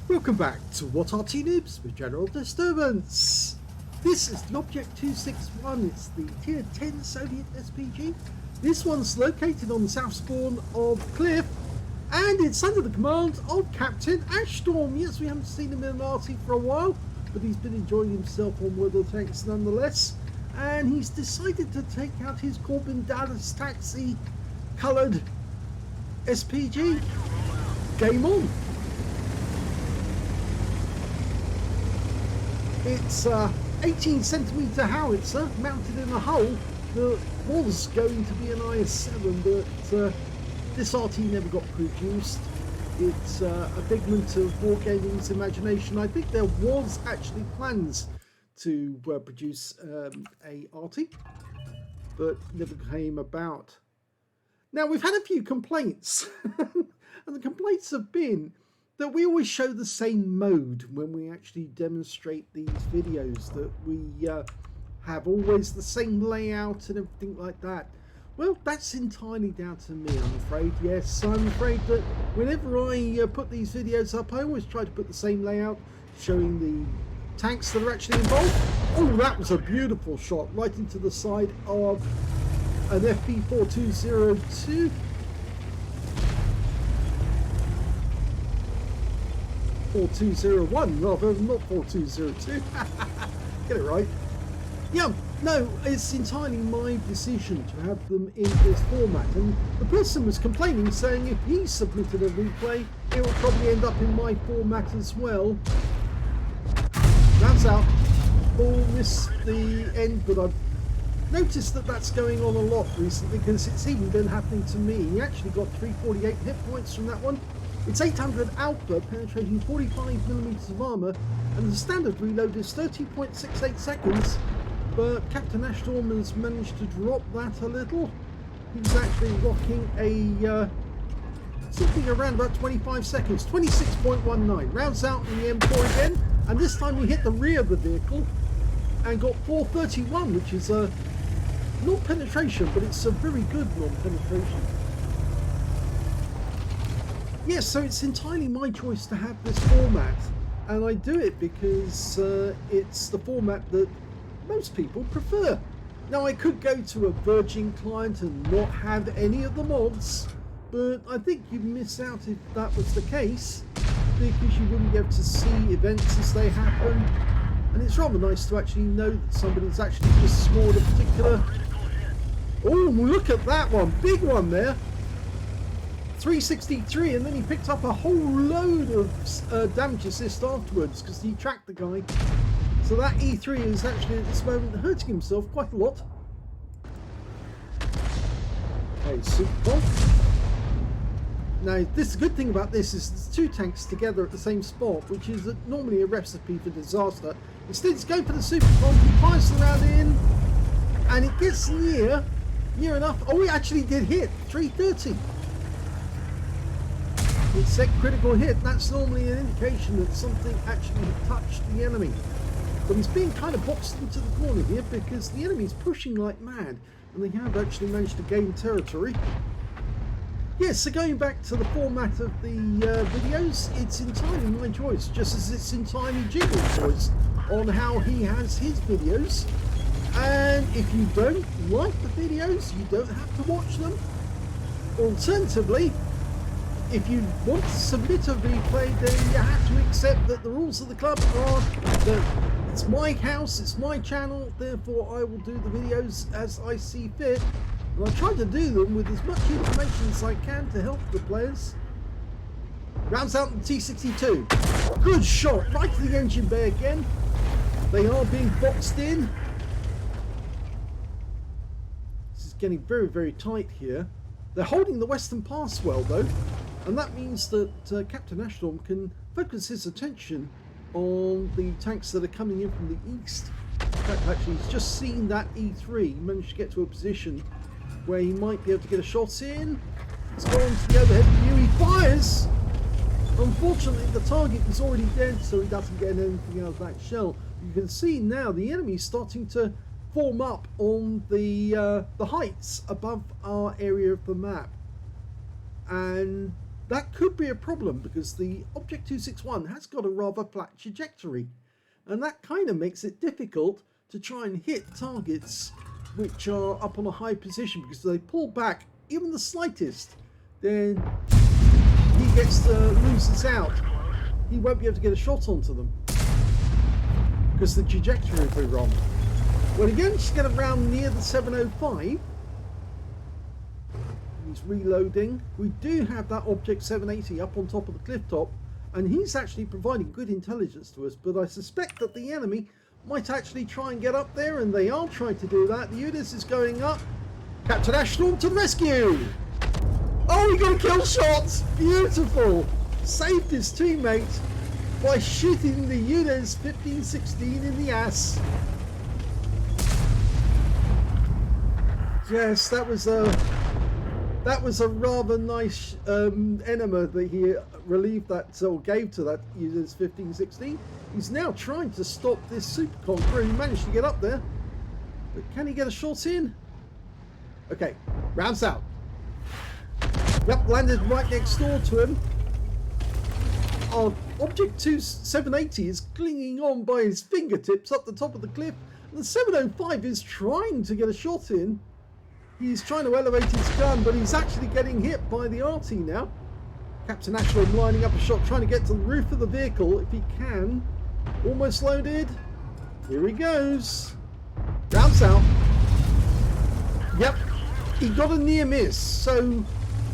Welcome back to What Arty Noobs with General Disturbance. This is the Object 261, it's the Tier 10 Soviet SPG. This one's located on the south spawn of Cliff, and it's under the command of Captain Ashstorm. Yes, we haven't seen him in an Arty for a while, but he's been enjoying himself on one of the tanks nonetheless. And he's decided to take out his Corbin Dallas Taxi coloured SPG. Game on! It's 18cm howitzer mounted in a hull that was going to be an IS-7, but this Arty never got produced. It's a figment of Wargaming's imagination. I think there was actually plans to produce a Arty, but never came about. Now, we've had a few complaints, and the complaints have been that we always show the same mode when we actually demonstrate these videos, that we have always the same layout and everything like that. Well, that's entirely down to me, I'm afraid. Yes, I'm afraid that whenever I put these videos up, I always try to put the same layout, showing the tanks that are actually involved. Oh, that was a beautiful shot right into the side of an FP4202. 4201 rather, not 4202. Get it right. Yeah, no, it's entirely my decision to have them in this format, and the person was complaining, saying if he submitted a replay, it would probably end up in my format as well. That's out. Ball missed the end, but I've noticed that that's going on a lot recently, because it's even been happening to me. He actually got 348 hit points from that one. It's 800 alpha, penetrating 45mm of armour, and the standard reload is 30.68 seconds, but Captain Ashstorm has managed to drop that a little. He's actually rocking a something around about 25 seconds, 26.19. Rounds out in the M4 again, and this time we hit the rear of the vehicle and got 431, which is a not penetration, but it's a very good non-penetration. Yes, so it's entirely my choice to have this format, and I do it because it's the format that most people prefer. Now, I could go to a Virgin client and not have any of the mods, but I think you'd miss out if that was the case, because you wouldn't be able to see events as they happen, and it's rather nice to actually know that somebody's actually just scored a particular... Oh, look at that one, big one there. 363, and then he picked up a whole load of damage assist afterwards because he tracked the guy. So that E3 is actually at this moment hurting himself quite a lot. Okay, super. Now, this good thing about this is there's two tanks together at the same spot, which is normally a recipe for disaster. Instead, it's going for the super bomb. He fires the round in, and it gets near enough. Oh, he actually did hit 330. It's set critical hit. That's normally an indication that something actually touched the enemy. But he's being kind of boxed into the corner here because the enemy's pushing like mad, and they have actually managed to gain territory. Yes, so going back to the format of the videos, it's entirely my choice, just as it's entirely Jiggle's choice on how he has his videos. And if you don't like the videos, you don't have to watch them. Alternatively, if you want to submit a replay, then you have to accept that the rules of the club are that it's my house, it's my channel, therefore I will do the videos as I see fit. And I try to do them with as much information as I can to help the players. Rounds out the T62. Good shot, right to the engine bay again. They are being boxed in. This is getting very, very tight here. They're holding the western pass well though, and that means that Captain Ashstorm can focus his attention on the tanks that are coming in from the east. In fact, actually, he's just seen that E3. He managed to get to a position where he might be able to get a shot in. He's gone to the overhead view. He fires! Unfortunately, the target is already dead, so he doesn't get anything out of that shell. You can see now the enemy is starting to form up on the heights above our area of the map. And that could be a problem because the Object 261 has got a rather flat trajectory, and that kind of makes it difficult to try and hit targets which are up on a high position, because if they pull back even the slightest, then he gets to loses out. He won't be able to get a shot onto them because the trajectory will be wrong. When he gets to get around near the 705, he's reloading. We do have that Object 780 up on top of the cliff top, and he's actually providing good intelligence to us, but I suspect that the enemy might actually try and get up there, and they are trying to do that. The UDIS is going up. Captain Ashton to the rescue! Oh, he got a kill shot! Beautiful! Saved his teammate by shooting the UDIS 1516 in the ass. Yes, that was a rather nice enema that he relieved that, or gave to that UDIS 1516. He's now trying to stop this Super Conqueror. He managed to get up there, but can he get a shot in? Okay, rounds out. Yep, landed right next door to him. Our Object 780 is clinging on by his fingertips up the top of the cliff. And the 705 is trying to get a shot in. He's trying to elevate his gun, but he's actually getting hit by the Arty now. Captain Ashland lining up a shot, trying to get to the roof of the vehicle if he can. Almost loaded. Here he goes. Rounds out. Yep, he got a near miss, so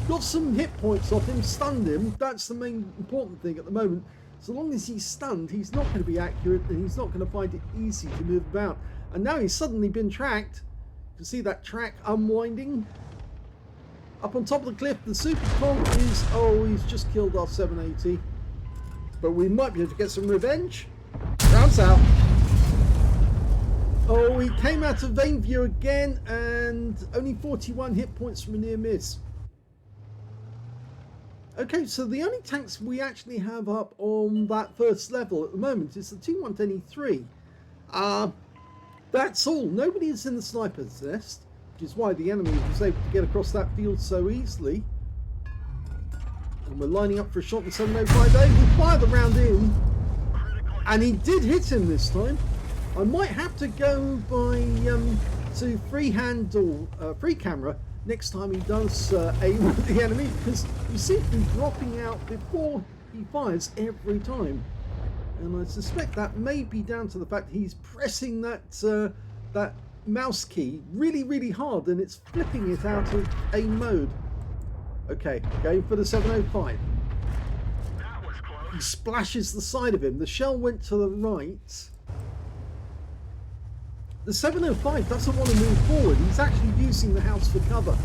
got some hit points off him, stunned him. That's the main important thing at the moment. So long as he's stunned, he's not going to be accurate, and he's not going to find it easy to move about. And now he's suddenly been tracked. You can see that track unwinding. Up on top of the cliff, the Super Conk is... Oh, he's just killed our 780. But we might be able to get some revenge. Rounds out. Oh, he came out of vein view again, and only 41 hit points from a near miss. Okay, so the only tanks we actually have up on that first level at the moment is the T110E3. That's all. Nobody is in the sniper's nest, which is why the enemy was able to get across that field so easily. And we're lining up for a shot in 7058. We fire the round in, and he did hit him this time. I might have to go by to freehand or free camera next time he does aim at the enemy, because you seem to be dropping out before he fires every time. And I suspect that may be down to the fact he's pressing that that mouse key really, really hard, and it's flipping it out of aim mode. Okay, going for the 705. He splashes the side of him. The shell went to the right. The 705 doesn't want to move forward. He's actually using the house for cover.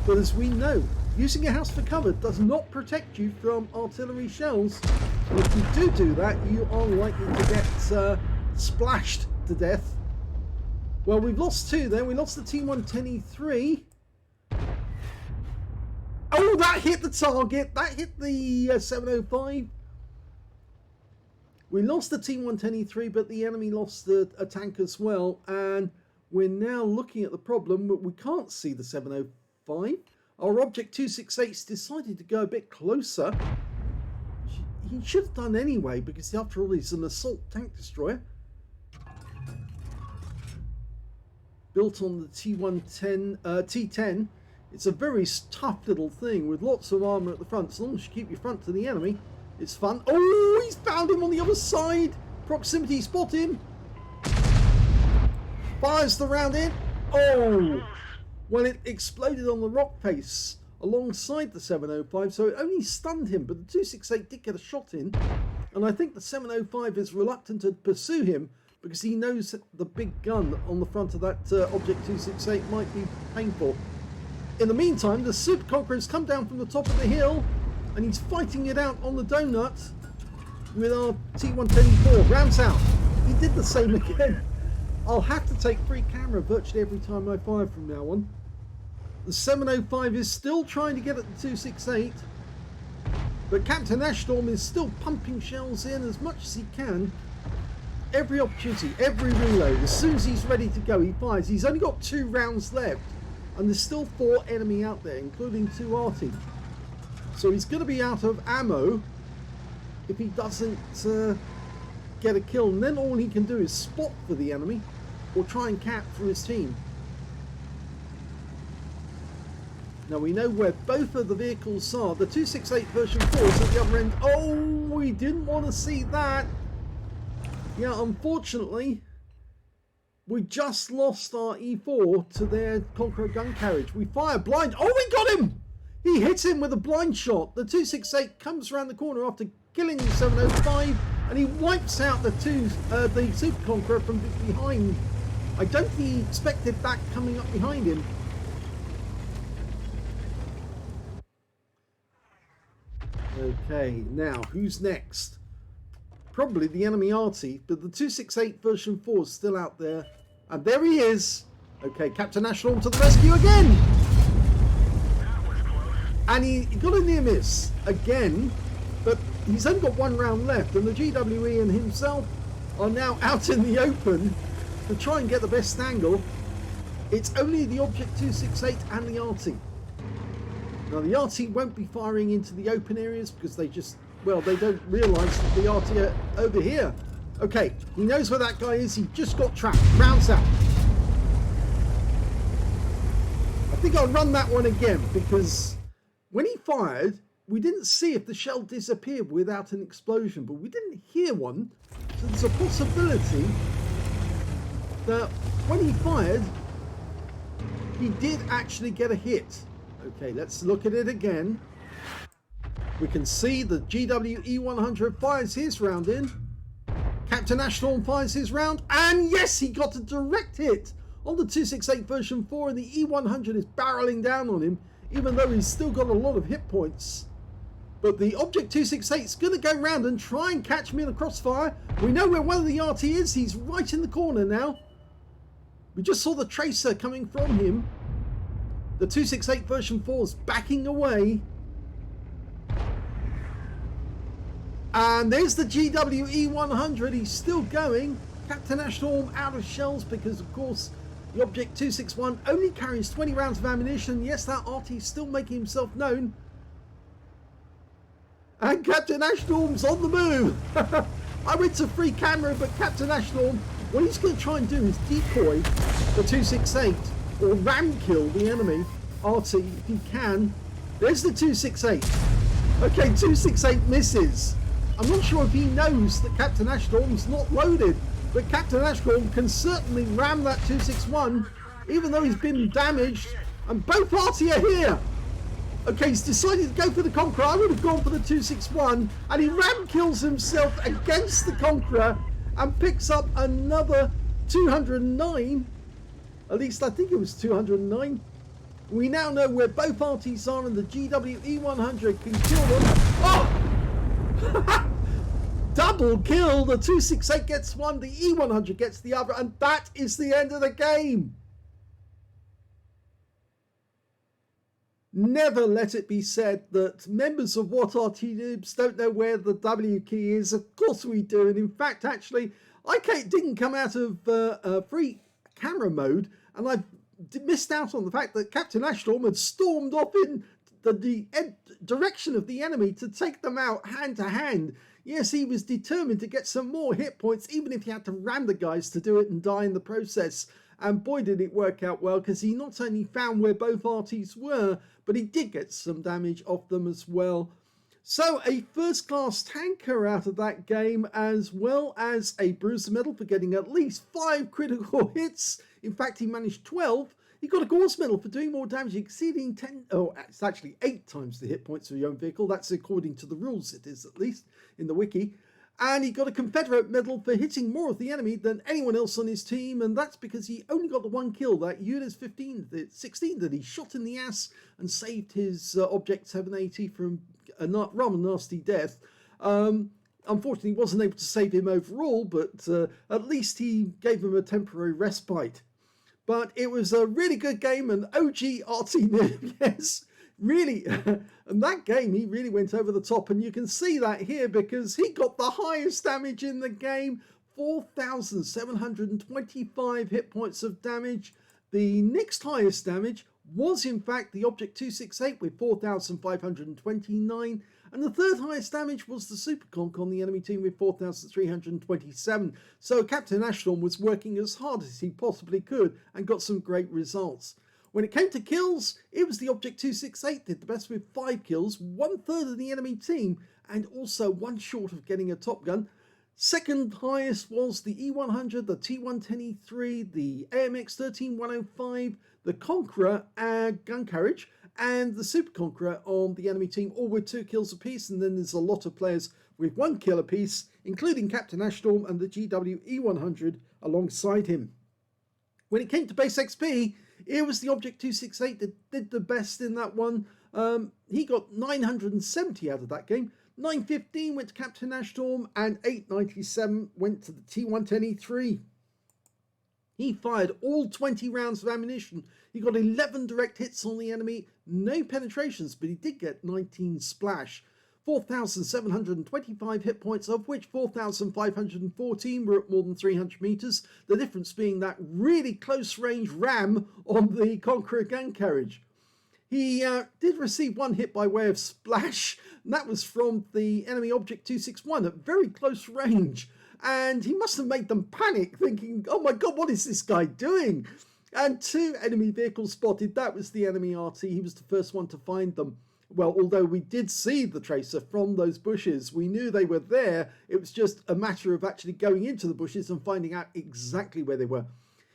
But as we know, using a house for cover does not protect you from artillery shells. And if you do that, you are likely to get splashed to death. Well, we've lost two then. We lost the T110E3. Oh, that hit the target. That hit the 705. We lost the T110E3, but the enemy lost a tank as well. And we're now looking at the problem, but we can't see the 705. Our Object 268's decided to go a bit closer. He should have done anyway, because after all, he's an assault tank destroyer. Built on the T10. It's a very tough little thing with lots of armour at the front. As long as you keep your front to the enemy, it's fun. Oh, he's found him on the other side. Proximity, spot him. Fires the round in. Oh, well, it exploded on the rock face alongside the 705, so it only stunned him, but the 268 did get a shot in. And I think the 705 is reluctant to pursue him because he knows that the big gun on the front of that Object 268 might be painful. In the meantime, the Super Conqueror has come down from the top of the hill, and he's fighting it out on the donut with our T110E4. Rounds out. He did the same again. I'll have to take free camera virtually every time I fire from now on. The 705 is still trying to get at the 268, but Captain Ashstorm is still pumping shells in as much as he can. Every opportunity, every reload, as soon as he's ready to go, he fires. He's only got 2 rounds left, and there's still 4 enemy out there, including 2 Arty. So he's going to be out of ammo if he doesn't get a kill. And then all he can do is spot for the enemy or try and cap for his team. Now we know where both of the vehicles are. The 268 version 4 is at the other end. Oh, we didn't want to see that. Yeah, unfortunately, we just lost our E4 to their Conqueror gun carriage. We fire blind. Oh, we got him! He hits him with a blind shot. The 268 comes around the corner after killing the 705, and he wipes out the Super Conqueror from behind. I don't think he expected that coming up behind him. Okay, now who's next? Probably the enemy Arty, but the 268 version 4 is still out there. And there he is. Okay, Captain Aslains to the rescue again. And he got a near miss again, but he's only got one round left, and the GWE and himself are now out in the open to try and get the best angle. It's only the Object 268 and the Arty. Now the Arty won't be firing into the open areas because they just, well, they don't realise that the Arty are over here. Okay, he knows where that guy is. He just got trapped. Rounds out. I think I'll run that one again because when he fired, we didn't see if the shell disappeared without an explosion, but we didn't hear one. So there's a possibility that when he fired, he did actually get a hit. Okay, let's look at it again. We can see the GWE100 fires his round in. Captain Aslains fires his round, and yes, he got a direct hit on the 268 version 4, and the E100 is barreling down on him, even though he's still got a lot of hit points. But the Object 268 is going to go round and try and catch me in the crossfire. We know where one of the Arty is. He's right in the corner now. We just saw the tracer coming from him. The 268 version 4 is backing away. And there's the GWE100. He's still going. Captain Aslains out of shells because, of course, the Object 261 only carries 20 rounds of ammunition. Yes, that Arty is still making himself known. And Captain Aslains on the move. I went to free camera, but Captain Aslains, what he's going to try and do is decoy the 268 or ram kill the enemy Arty if he can. There's the 268. Okay, 268 misses. I'm not sure if he knows that Captain Aslains not loaded, but Captain Aslains can certainly ram that 261 even though he's been damaged, and both Arty are here. Okay, he's decided to go for the Conqueror. I would have gone for the 261, and he ram kills himself against the Conqueror and picks up another 209. At least I think it was 209. We now know where both Artys are, and the GWE100 can kill them. Oh! Double kill. The 268 gets one, the E100 gets the other, and that is the end of the game. Never let it be said that members of What Arty Noobs don't know where the W key is. Of course we do, and in fact, actually, I didn't come out of free camera mode, and I missed out on the fact that Captain Aslains had stormed off in the direction of the enemy to take them out hand to hand. Yes, he was determined to get some more hit points, even if he had to ram the guys to do it and die in the process. And boy, did it work out well, because he not only found where both Artys were, but he did get some damage off them as well. So a first-class tanker out of that game, as well as a bruiser medal for getting at least 5 critical hits. In fact, he managed 12. He got a Gauss medal for doing more damage, exceeding 10... Oh, it's actually 8 times the hit points of your own vehicle. That's according to the rules, it is, at least, in the wiki. And he got a Confederate medal for hitting more of the enemy than anyone else on his team, and that's because he only got the one kill, that UNIS 16 that he shot in the ass and saved his Object 780 from a rather nasty death. Unfortunately, he wasn't able to save him overall, but at least he gave him a temporary respite. But it was a really good game, and OG Arty Noob, yes, really. And that game, he really went over the top, and you can see that here because he got the highest damage in the game, 4,725 hit points of damage. The next highest damage, was in fact the Object 268 with 4,529, and the third highest damage was the Super Conk on the enemy team with 4,327. So Captain Ashton was working as hard as he possibly could and got some great results. When it came to kills, it was the Object 268 did the best with 5 kills, 1/3 of the enemy team, and also 1 short of getting a Top Gun. Second highest was the E100, the T110E3, the AMX 13105, the Conqueror gun carriage, and the Super Conqueror on the enemy team, all with 2 kills apiece. And then there's a lot of players with 1 kill apiece, including Captain Ashstorm and the GW E100 alongside him. When it came to base XP, it was the Object 268 that did the best in that one. He got 970 out of that game. 915 went to Captain Ashstorm and 897 went to the T110E3. He fired all 20 rounds of ammunition. He got 11 direct hits on the enemy, no penetrations, but he did get 19 splash. 4,725 hit points, of which 4,514 were at more than 300 meters. The difference being that really close range ram on the Conqueror gun carriage. He did receive 1 hit by way of splash, and that was from the enemy Object 261 at very close range. And he must have made them panic, thinking, oh my god, what is this guy doing? And 2 enemy vehicles spotted. That was the enemy Arty. He was the first one to find them. Well, although we did see the tracer from those bushes, we knew they were there. It was just a matter of actually going into the bushes and finding out exactly where they were.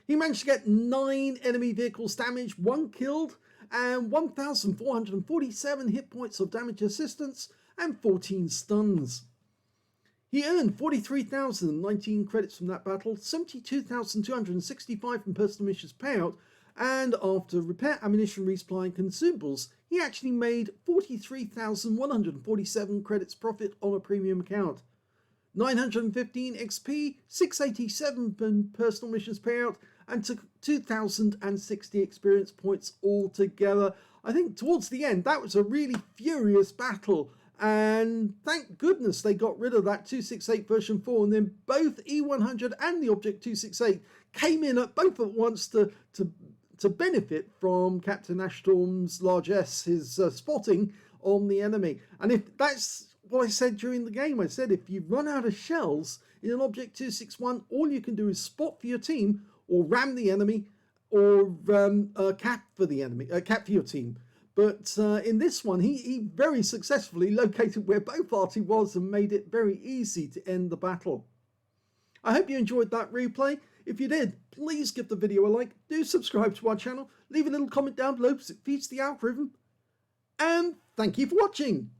He managed to get 9 enemy vehicles damaged, 1 killed, and 1,447 hit points of damage assistance and 14 stuns. He earned 43,019 credits from that battle, 72,265 from personal missions payout, and after repair, ammunition, resupply and consumables, he actually made 43,147 credits profit on a premium account. 915 XP, 687 from personal missions payout, and took 2,060 experience points altogether. I think towards the end, that was a really furious battle. And thank goodness they got rid of that 268 version 4. And then both E100 and the Object 268 came in at both at once to benefit from Captain Ashstorm's largesse, his spotting on the enemy. And if that's what I said during the game, I said if you run out of shells in an Object 261, all you can do is spot for your team, or ram the enemy, or cap for the enemy, cap for your team. But in this one, he very successfully located where both Arty was and made it very easy to end the battle. I hope you enjoyed that replay. If you did, please give the video a like, do subscribe to our channel, leave a little comment down below because it feeds the algorithm. And thank you for watching.